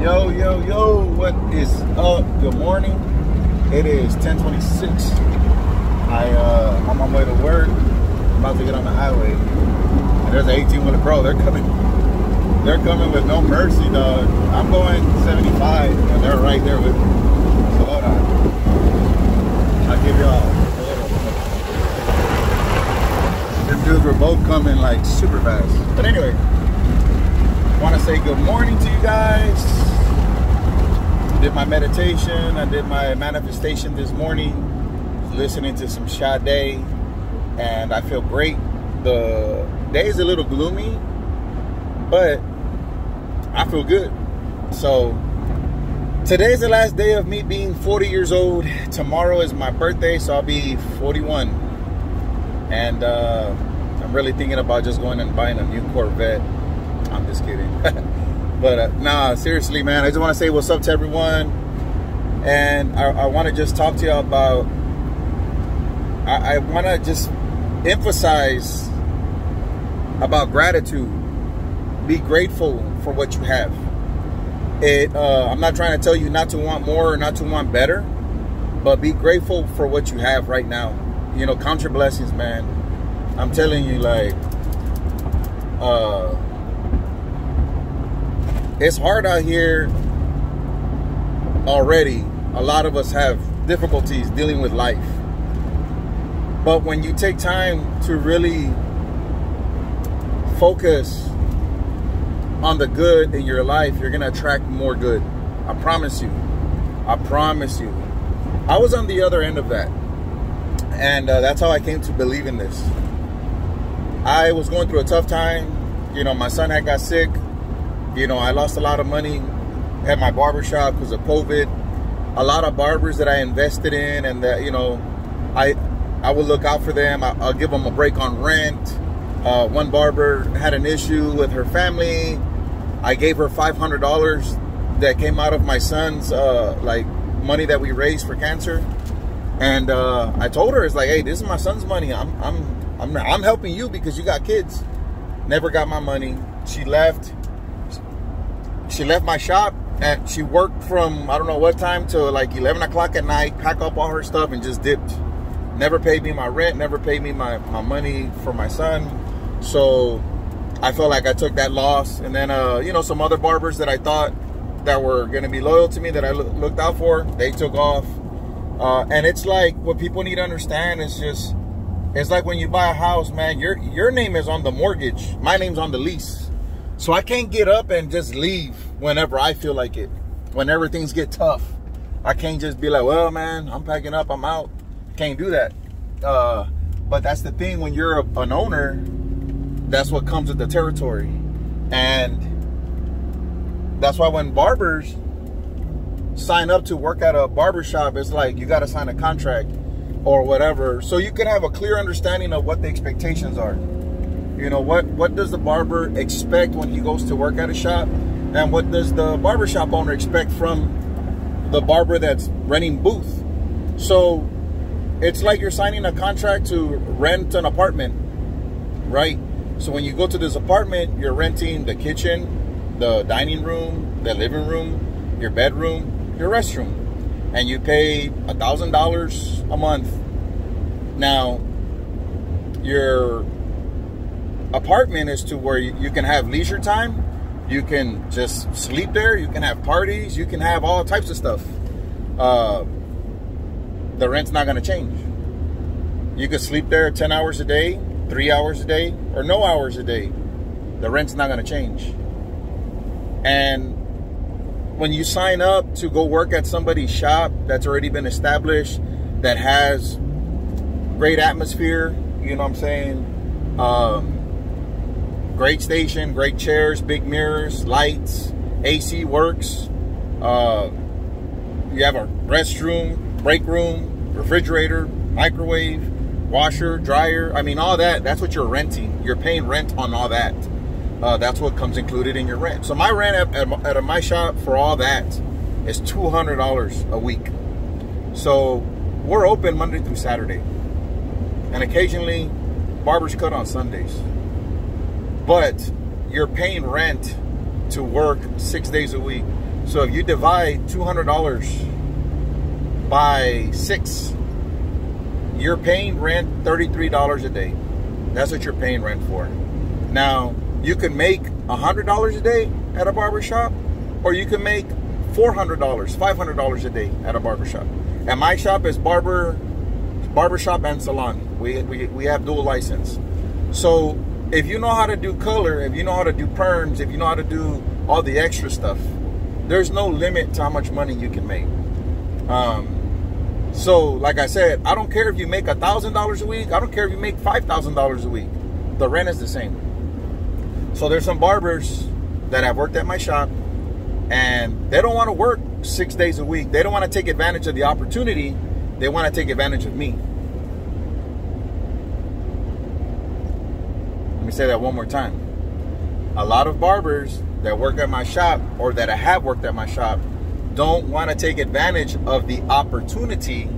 Yo, what is up? Good morning. It is 10:26. I'm on my way to work. I'm about to get on the highway. And there's an 18-wheeler. Bro, they're coming with no mercy, dog. I'm going 75, and they're right there with me. So hold on. I'll give y'all a little. Them dudes were both coming like super fast. But anyway, I want to say good morning to you guys. Did my meditation. I did my manifestation this morning. Listening to some Sade, and I feel great. The day is a little gloomy, but I feel good. So today's the last day of me being 40 years old. Tomorrow is my birthday, so I'll be 41. And I'm really thinking about just going and buying a new Corvette. I'm just kidding. But nah, seriously, man, I just want to say what's up to everyone. And I want to just talk to you about, I want to just emphasize about gratitude. Be grateful for what you have. I'm not trying to tell you not to want more or not to want better, but be grateful for what you have right now. You know, count your blessings, man. I'm telling you, like, it's hard out here already. A lot of us have difficulties dealing with life. But when you take time to really focus on the good in your life, you're going to attract more good. I promise you. I promise you. I was on the other end of that. And that's how I came to believe in this. I was going through a tough time. You know, my son had got sick. You know, I lost a lot of money at my barbershop because of COVID. A lot of barbers that I invested in, and that, you know, I will look out for them. I'll give them a break on rent. One barber had an issue with her family. I gave her $500 that came out of my son's like money that we raised for cancer. And I told her, it's like, hey, this is my son's money. I'm helping you because you got kids. Never got my money. She left. She left my shop, and she worked from I don't know what time till like 11 o'clock at night, pack up all her stuff and just dipped. Never paid me my rent, never paid me my money for my son. So I felt like I took that loss. And then, you know, some other barbers that I thought that were going to be loyal to me, that I looked out for, they took off. And it's like, what people need to understand is just, it's like when you buy a house, man, your name is on the mortgage. My name's on the lease. So I can't get up and just leave whenever I feel like it. Whenever things get tough, I can't just be like, well, man, I'm packing up, I'm out. Can't do that. But that's the thing, when you're an owner, that's what comes with the territory. And that's why when barbers sign up to work at a barbershop, it's like you got to sign a contract or whatever, so you can have a clear understanding of what the expectations are. You know, what does the barber expect when he goes to work at a shop, and what does the barbershop owner expect from the barber that's renting booth? So it's like you're signing a contract to rent an apartment, right? So when you go to this apartment, you're renting the kitchen, the dining room, the living room, your bedroom, your restroom, and you pay $1,000 a month. Now, your apartment is to where you can have leisure time. You can just sleep there. You can have parties. You can have all types of stuff. The rent's not going to change. You could sleep there 10 hours a day, 3 hours a day, or no hours a day. The rent's not going to change. And when you sign up to go work at somebody's shop that's already been established, that has great atmosphere, you know what I'm saying? Great station, great chairs, big mirrors, lights, AC works. You have a restroom, break room, refrigerator, microwave, washer, dryer. I mean, all that, that's what you're renting. You're paying rent on all that. That's what comes included in your rent. So my rent at my shop for all that is $200 a week. So we're open Monday through Saturday. And occasionally, barbers cut on Sundays. But you're paying rent to work 6 days a week. So if you divide $200 by 6, you're paying rent $33 a day. That's what you're paying rent for. Now, you can make $100 a day at a barbershop, or you can make $400, $500 a day at a barbershop. And my shop is barbershop and salon. We have dual license. So if you know how to do color, if you know how to do perms, if you know how to do all the extra stuff, there's no limit to how much money you can make. So like I said, I don't care if you make $1,000 a week. I don't care if you make $5,000 a week. The rent is the same. So there's some barbers that have worked at my shop, and they don't want to work 6 days a week. They don't want to take advantage of the opportunity. They want to take advantage of me. Let me say that one more time. A lot of barbers that work at my shop, or that have worked at my shop, don't want to take advantage of the opportunity.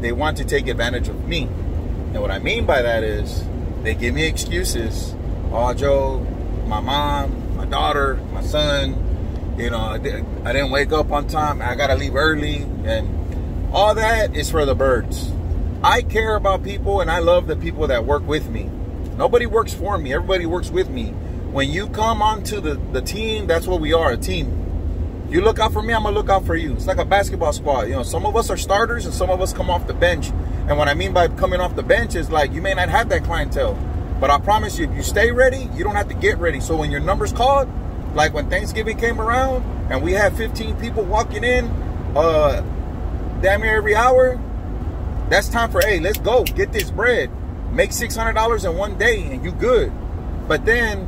They want to take advantage of me. And what I mean by that is, they give me excuses. Oh, Joe, my mom, my daughter, my son, you know, I didn't wake up on time. I got to leave early. And all that is for the birds. I care about people, and I love the people that work with me. Nobody works for me. Everybody works with me. When you come onto the team, that's what we are, a team. You look out for me, I'm going to look out for you. It's like a basketball squad. You know, some of us are starters and some of us come off the bench. And what I mean by coming off the bench is like, you may not have that clientele, but I promise you, if you stay ready, you don't have to get ready. So when your number's called, like when Thanksgiving came around and we had 15 people walking in damn near every hour, that's time for, hey, let's go, get this bread. Make $600 in one day and you good. But then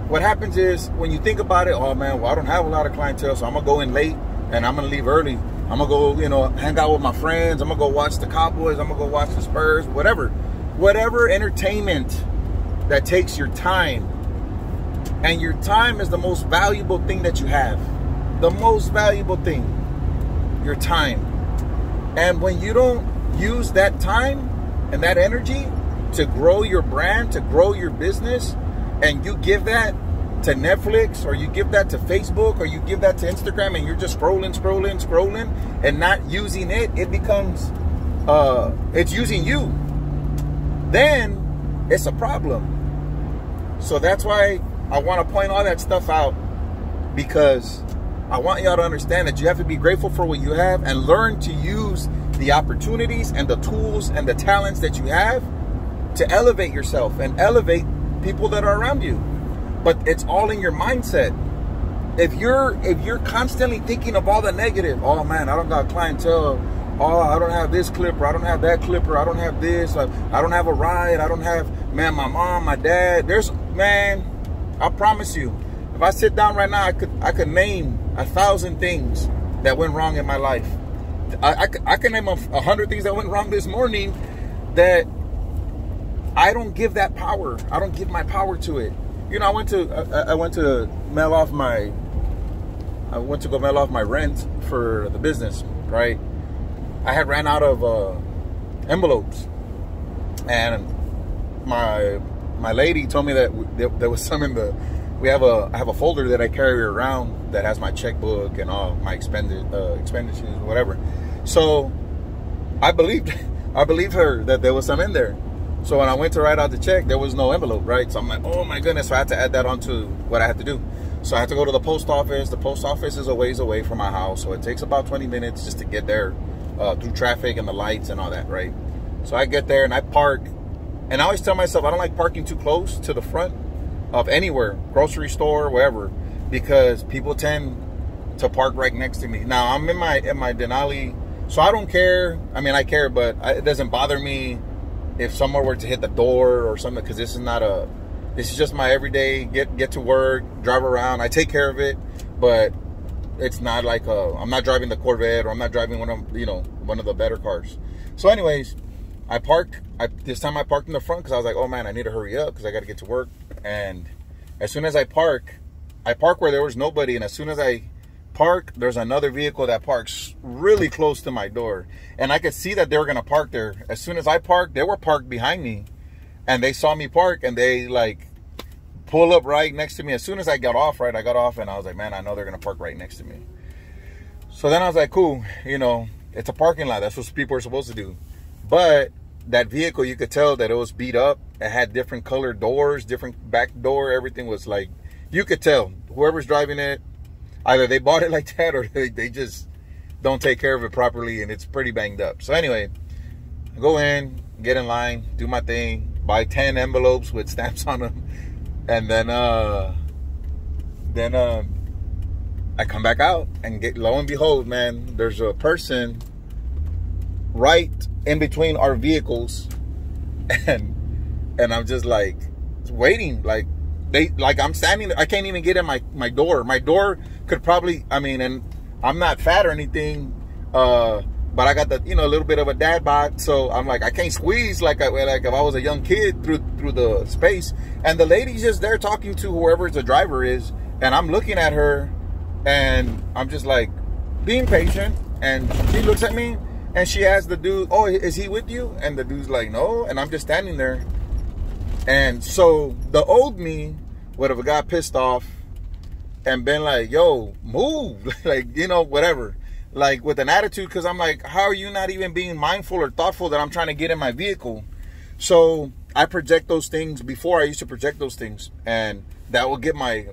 what happens is, when you think about it, oh man, well, I don't have a lot of clientele, so I'm gonna go in late and I'm gonna leave early. I'm gonna go, you know, hang out with my friends. I'm gonna go watch the Cowboys. I'm gonna go watch the Spurs, whatever entertainment that takes your time. And your time is the most valuable thing that you have. The most valuable thing, your time. And when you don't use that time and that energy to grow your brand, to grow your business, and you give that to Netflix, or you give that to Facebook, or you give that to Instagram, and you're just scrolling, and not using it, it becomes, it's using you. Then it's a problem. So that's why I want to point all that stuff out, because I want y'all to understand that you have to be grateful for what you have and learn to use the opportunities and the tools and the talents that you have to elevate yourself and elevate people that are around you. But it's all in your mindset. If you're constantly thinking of all the negative, oh man, I don't got clientele, oh, I don't have this clipper, I don't have that clipper, I don't have this, I don't have a ride, I don't have, man, my mom, my dad. Man, I promise you, if I sit down right now, I could name 1,000 things that went wrong in my life. I can name 100 things that went wrong this morning that I don't give that power. I don't give my power to it. You know, I went to go mail off my rent for the business, right? I had ran out of envelopes, and my lady told me that there was some in the. I have a folder that I carry around that has my checkbook and all my expenditures, whatever. So I believed her that there was some in there. So when I went to write out the check, there was no envelope, right? So I'm like, oh my goodness. So I had to add that onto what I had to do. So I had to go to the post office. The post office is a ways away from my house, so it takes about 20 minutes just to get there through traffic and the lights and all that, right? So I get there and I park. And I always tell myself I don't like parking too close to the front of anywhere, grocery store, wherever, because people tend to park right next to me. Now I'm in my Denali, so I don't care. I mean, I care, but it doesn't bother me if someone were to hit the door or something, because this is just my everyday get to work, drive around. I take care of it, but it's not like I'm not driving the Corvette, or I'm not driving one of the better cars. So anyways, this time I parked in the front because I was like, oh man, I need to hurry up because I got to get to work. And as soon as I park where there was nobody. And as soon as I park, there's another vehicle that parks really close to my door. And I could see that they were going to park there. As soon as I parked, they were parked behind me. And they saw me park and they like pull up right next to me. As soon as I got off, and I was like, man, I know they're going to park right next to me. So then I was like, cool, you know, it's a parking lot. That's what people are supposed to do. But that vehicle, you could tell that it was beat up. It had different colored doors, different back door. Everything was like, you could tell whoever's driving it, either they bought it like that or they just don't take care of it properly, and it's pretty banged up. So anyway, I go in, get in line, do my thing, buy 10 envelopes with stamps on them, and then I come back out and get, lo and behold, man, there's a person right in between our vehicles, and I'm just like waiting, like I'm standing there. I can't even get in my door. My door could probably, I mean, and I'm not fat or anything, but I got the, you know, a little bit of a dad bod, so I'm like, I can't squeeze like if I was a young kid through the space. And the lady's just there talking to whoever the driver is, and I'm looking at her, and I'm just like being patient. And she looks at me, and she asks the dude, "Oh, is he with you?" And the dude's like, "No." And I'm just standing there. And so the old me would have got pissed off and been like, "Yo, move," like, you know, whatever, like with an attitude, because I'm like, how are you not even being mindful or thoughtful that I'm trying to get in my vehicle? So I project those things. Before, I used to project those things, and that will get my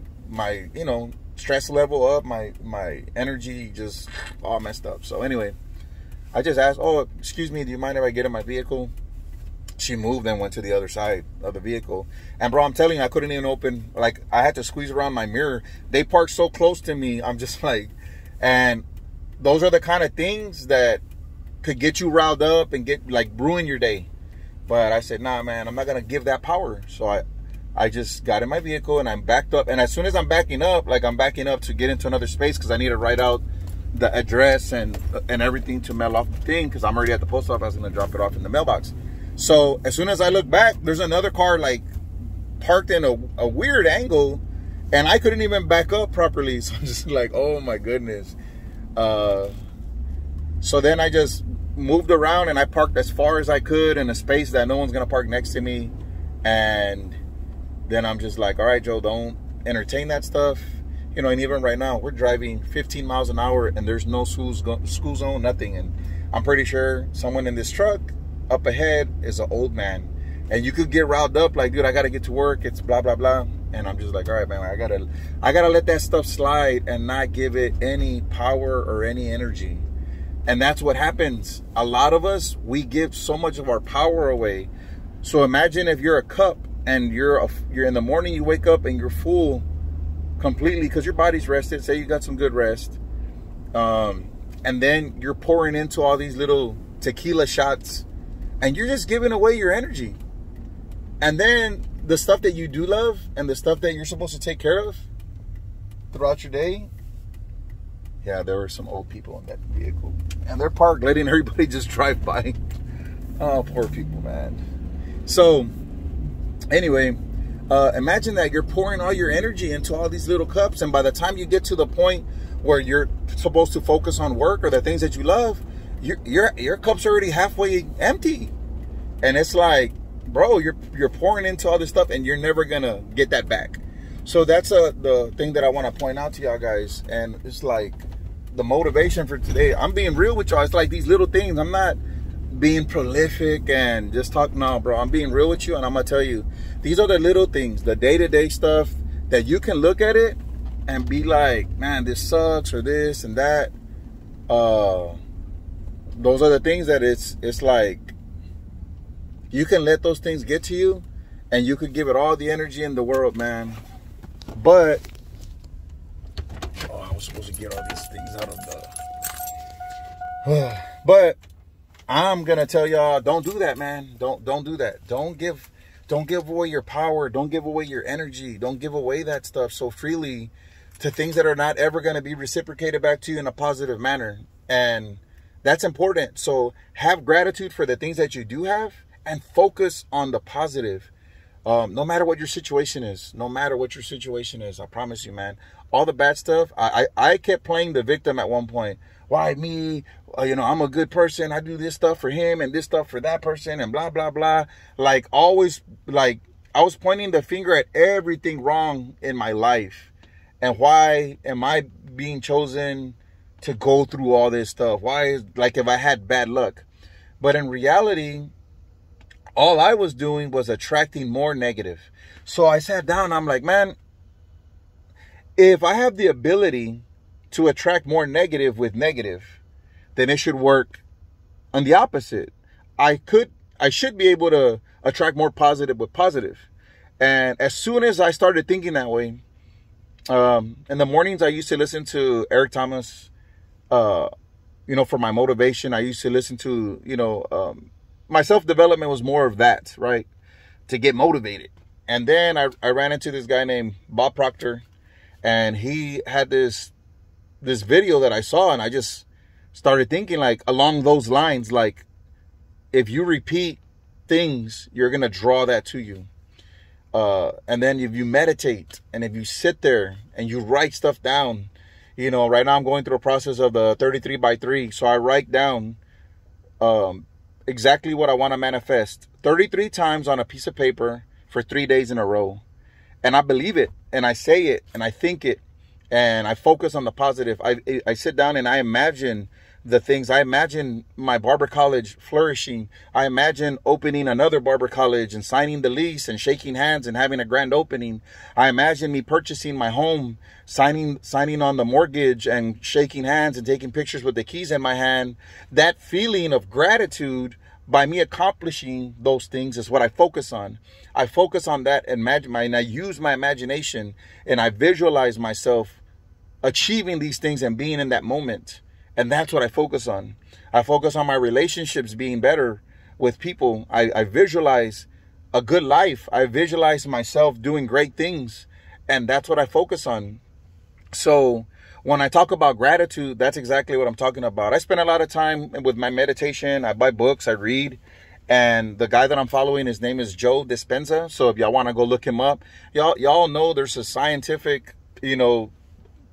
you know, stress level up, my energy just all messed up. So anyway, I just asked, "Oh, excuse me, do you mind if I get in my vehicle?" She moved and went to the other side of the vehicle. And bro, I'm telling you, I couldn't even open, like I had to squeeze around my mirror. They parked so close to me. I'm just like, and those are the kind of things that could get you riled up and get like ruin your day. But I said, nah, man, I'm not going to give that power. So I just got in my vehicle and I'm backed up. And as soon as I'm backing up, like I'm backing up to get into another space, because I need to write out the address and everything to mail off the thing, because I'm already at the post office. I was going to drop it off in the mailbox. So as soon as I look back, there's another car like parked in a weird angle, and I couldn't even back up properly. So I'm just like, oh my goodness. So then I just moved around and I parked as far as I could in a space that no one's gonna park next to me. And then I'm just like, all right, Joe, don't entertain that stuff. You know, and even right now, we're driving 15 miles an hour and there's no school zone, nothing. And I'm pretty sure someone in this truck up ahead is an old man, and you could get riled up like, dude, I gotta get to work, it's blah blah blah. And I'm just like, all right, man, I gotta let that stuff slide and not give it any power or any energy. And that's what happens. A lot of us, we give so much of our power away. So imagine if you're a cup and you're in the morning, you wake up and you're full completely because your body's rested, say you got some good rest, and then you're pouring into all these little tequila shots, and you're just giving away your energy. And then the stuff that you do love and the stuff that you're supposed to take care of throughout your day. Yeah, there were some old people in that vehicle, and they're parked letting everybody just drive by. Oh, poor people, man. So anyway, imagine that you're pouring all your energy into all these little cups, and by the time you get to the point where you're supposed to focus on work or the things that you love, your cup's already halfway empty. And it's like, bro, you're pouring into all this stuff and you're never gonna get that back. So that's the thing that I want to point out to y'all guys. And it's like the motivation for today. I'm being real with y'all. It's like these little things. I'm not being prolific and just talking. No, bro, I'm being real with you, and I'm gonna tell you, these are the little things, the day-to-day stuff that you can look at it and be like, man, this sucks, or this and that. Those are the things that it's like you can let those things get to you, and you could give it all the energy in the world, man. But I was supposed to get all these things out of the but I'm gonna tell y'all, don't do that, man. Don't do that. Don't give away your power. Don't give away your energy. Don't give away that stuff so freely to things that are not ever going to be reciprocated back to you in a positive manner. And that's important. So have gratitude for the things that you do have and focus on the positive. No matter what your situation is, I promise you, man, all the bad stuff. I kept playing the victim at one point. Why me? You know, I'm a good person. I do this stuff for him and this stuff for that person and blah, blah, blah. Like always, like I was pointing the finger at everything wrong in my life. And why am I being chosen to go through all this stuff? Why is, like, if I had bad luck? But in reality, all I was doing was attracting more negative. So I sat down and I'm like, man, if I have the ability to attract more negative with negative, then it should work on the opposite. I should be able to attract more positive with positive. And as soon as I started thinking that way, in the mornings, I used to listen to Eric Thomas, you know, for my motivation. I used to listen to, you know, my self-development was more of that, right? To get motivated. And then I ran into this guy named Bob Proctor, and he had this video that I saw, and I just started thinking, like, along those lines, like, if you repeat things, you're going to draw that to you. And then if you meditate, and if you sit there and you write stuff down, you know, right now I'm going through a process of the 33 by 3. So I write down exactly what I want to manifest 33 times on a piece of paper for 3 days in a row. And I believe it, and I say it, and I think it, and I focus on the positive. I sit down and I imagine the things. I imagine my barber college flourishing. I imagine opening another barber college and signing the lease and shaking hands and having a grand opening. I imagine me purchasing my home, signing on the mortgage and shaking hands and taking pictures with the keys in my hand. That feeling of gratitude by me accomplishing those things is what I focus on. I focus on that and I use my imagination, and I visualize myself achieving these things and being in that moment. And that's what I focus on. I focus on my relationships being better with people. I visualize a good life. I visualize myself doing great things. And that's what I focus on. So when I talk about gratitude, that's exactly what I'm talking about. I spend a lot of time with my meditation. I buy books, I read. And the guy that I'm following, his name is Joe Dispenza. So if y'all want to go look him up, y'all know there's a scientific, you know,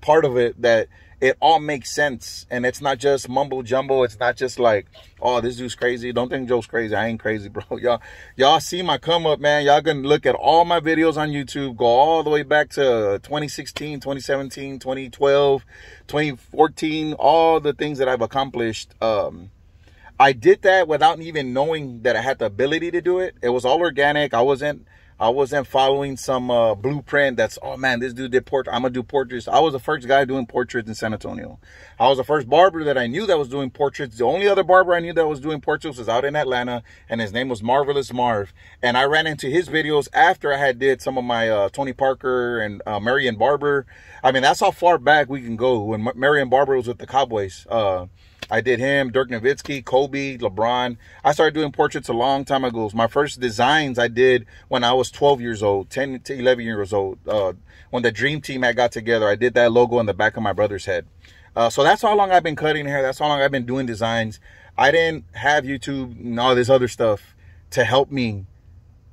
part of it that it all makes sense. And it's not just mumbo jumbo. It's not just like, oh, this dude's crazy. Don't think Joe's crazy. I ain't crazy, bro. Y'all see my come up, man. Y'all can look at all my videos on YouTube. Go all the way back to 2016, 2017, 2012, 2014. All the things that I've accomplished. I did that without even knowing that I had the ability to do it. It was all organic. I wasn't following some blueprint that's, oh man, this dude did portraits, I'm gonna do portraits. I was the first guy doing portraits in San Antonio. I was the first barber that I knew that was doing portraits. The only other barber I knew that was doing portraits was out in Atlanta, and his name was Marvelous Marv. And I ran into his videos after I had did some of my Tony Parker and Marion Barber. I mean, that's how far back we can go. When Marion Barber was with the Cowboys, I did him, Dirk Nowitzki, Kobe, LeBron. I started doing portraits a long time ago. My first designs I did when I was 12 years old, 10 to 11 years old. When the Dream Team had got together, I did that logo on the back of my brother's head. So that's how long I've been cutting hair. That's how long I've been doing designs. I didn't have YouTube and all this other stuff to help me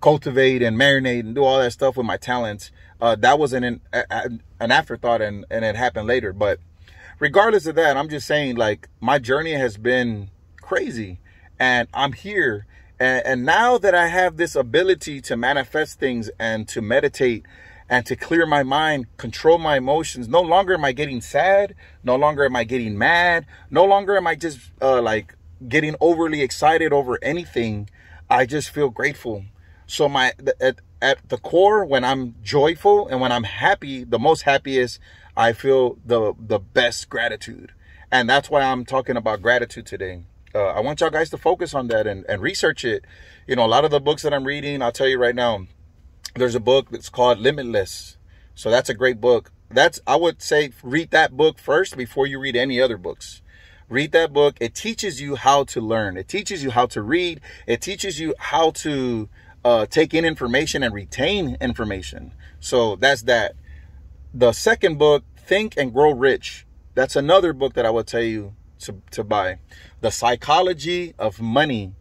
cultivate and marinate and do all that stuff with my talents. That was an afterthought, and it happened later. But regardless of that, I'm just saying, like, my journey has been crazy, and I'm here. And now that I have this ability to manifest things and to meditate and to clear my mind, control my emotions, no longer am I getting sad. No longer am I getting mad. No longer am I just like getting overly excited over anything. I just feel grateful. So at the core, when I'm joyful and when I'm happy, the most happiest, I feel the best gratitude. And that's why I'm talking about gratitude today. I want y'all guys to focus on that and research it. You know, a lot of the books that I'm reading, I'll tell you right now, there's a book that's called Limitless. So that's a great book. I would say read that book first before you read any other books. Read that book. It teaches you how to learn. It teaches you how to read. It teaches you how to take in information and retain information. So that's that. The second book, Think and Grow Rich. That's another book that I would tell you to buy. The Psychology of Money.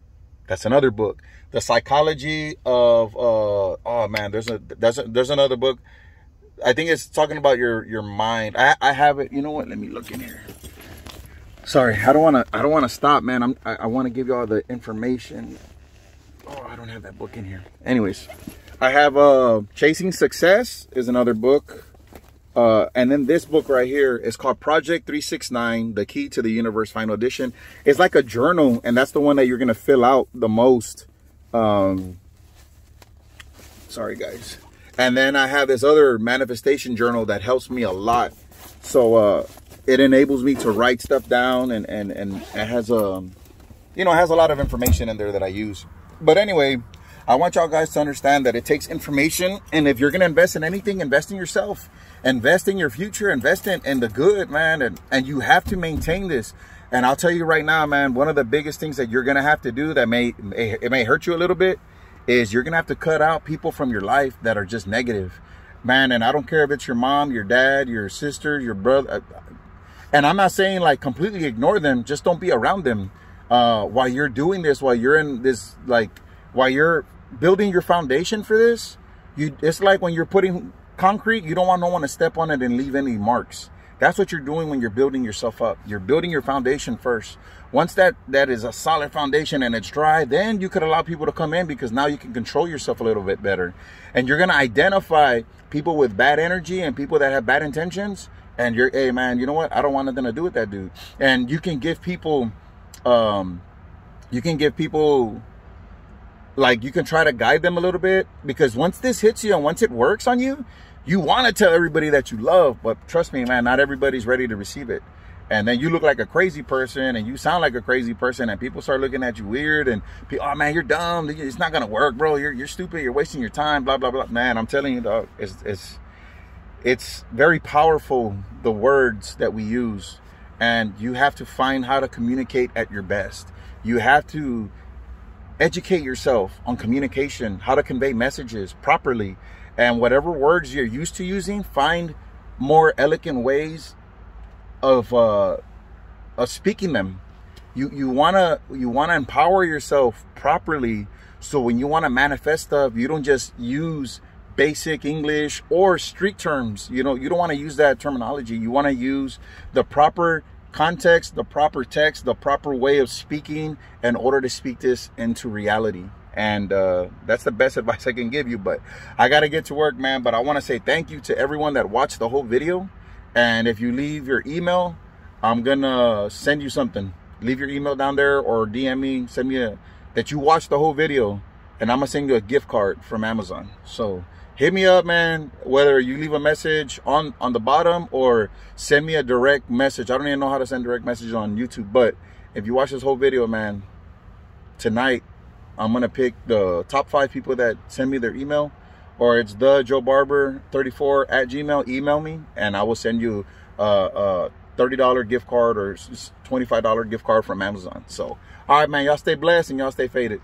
That's another book. The Psychology of oh man, there's another book. I think it's talking about your mind. I have it. You know what? Let me look in here. Sorry, I don't want to stop, man. I want to give you all the information. Oh, I don't have that book in here. Anyways, I have Chasing Success is another book. And then this book right here is called Project 369, The Key to the Universe Final Edition. It's like a journal, and that's the one that you're going to fill out the most. Sorry, guys. And then I have this other manifestation journal that helps me a lot. So it enables me to write stuff down, and it has you know, it has a lot of information in there that I use. But anyway, I want y'all guys to understand that it takes information, and if you're going to invest in anything, invest in yourself, invest in your future, invest in the good, man. And you have to maintain this. And I'll tell you right now, man, one of the biggest things that you're going to have to do that may hurt you a little bit is you're going to have to cut out people from your life that are just negative, man. And I don't care if it's your mom, your dad, your sister, your brother. And I'm not saying like completely ignore them. Just don't be around them while you're doing this, while you're in this, like while you're building your foundation for this. It's like when you're putting concrete, you don't want no one to step on it and leave any marks. That's what you're doing when you're building yourself up. You're building your foundation first. Once that is a solid foundation and it's dry, then you could allow people to come in, because now you can control yourself a little bit better. And you're going to identify people with bad energy and people that have bad intentions. And you're, hey man, you know what? I don't want nothing to do with that dude. And you can give people, like, you can try to guide them a little bit, because once this hits you and once it works on you, you want to tell everybody that you love, but trust me, man, not everybody's ready to receive it. And then you look like a crazy person and you sound like a crazy person, and people start looking at you weird, and people, oh man, you're dumb. It's not going to work, bro. You're stupid. You're wasting your time, blah, blah, blah. Man, I'm telling you, dog, it's very powerful, the words that we use. And you have to find how to communicate at your best. You have to educate yourself on communication, how to convey messages properly. And whatever words you're used to using, find more elegant ways of speaking them. You wanna empower yourself properly, so when you want to manifest stuff, you don't just use basic English or street terms. You don't want to use that terminology. You want to use the proper context, the proper text, the proper way of speaking in order to speak this into reality. And that's the best advice I can give you. But I got to get to work, man. But I want to say thank you to everyone that watched the whole video. And if you leave your email, I'm going to send you something. Leave your email down there or DM me. Send me that you watched the whole video. And I'm going to send you a gift card from Amazon. So hit me up, man. Whether you leave a message on the bottom or send me a direct message. I don't even know how to send direct messages on YouTube. But if you watch this whole video, man, tonight, I'm going to pick the top 5 people that send me their email, or it's thejoebarber34@gmail. Email me and I will send you a $30 gift card or $25 gift card from Amazon. So, all right, man, y'all stay blessed and y'all stay faded.